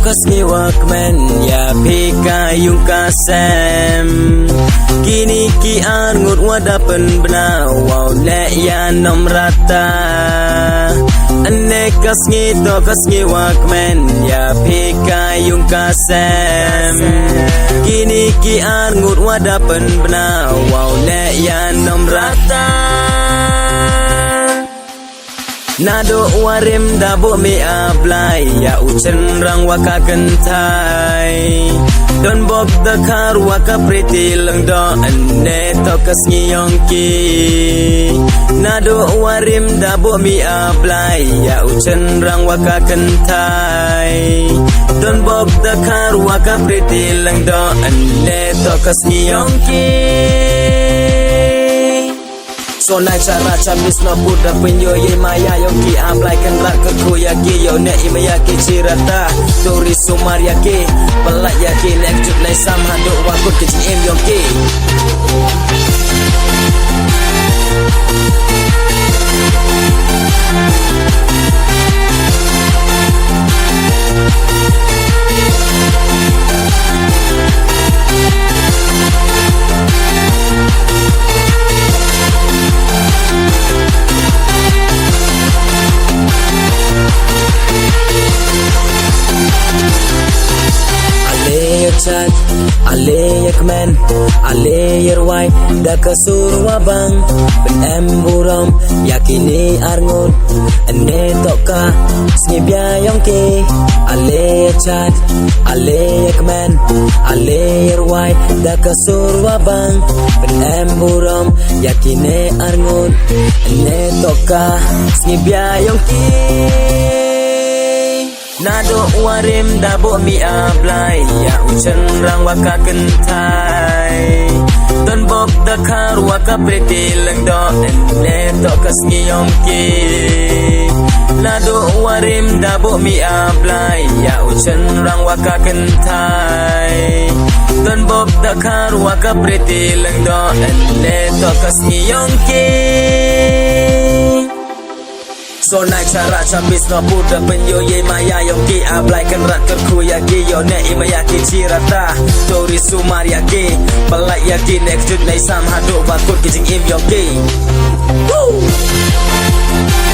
kas ngiwak men ya pika yung kasem kini ki arngut wadapen bena wow le ya nom rata ane kas ngito kas ngiwak men ya pika yung kasem kini ki arngut wadapen bena wow le ya nom rata Nado warim dabo mi ablay ya uchen rang waka kentai Don bob the car waka pretty lang do ane tokas ngiyongki Nado warim dabo mi ablay ya uchen rang waka kentai Don bob the car waka pretty lang do ane tokas ngiyongki So na cara cabis no buddha penyo ye maya yoki ablay kan rak ku yaki yo ne imaya ki cirata tori sumar yaki pelak yaki nek cut nai sam hado wakut kecing im yoki chat alek men aleyer wai da kasur wabang ben emburam yakini arngun ene toka snibya yongke ale chat alek men aleyer wai da kasur wabang ben emburam yakini arngun ene toka snibya yongke Nado warim dabo mi ablay ya uchen rang waka kentai Don bob the car waka pretty lang do ene tokas ngiyongki Nado warim dabo mi ablay ya uchen rang waka kentai Don bob the car waka pretty lang do ene tokas ngiyongki So na cara cabis no buddha penyo ye maya yoki ablay kan rak ku yaki yo ne imaya ki cirata tori sumar yaki pelak yaki nek cut nai sam hado bakut kicing im yoki Woo!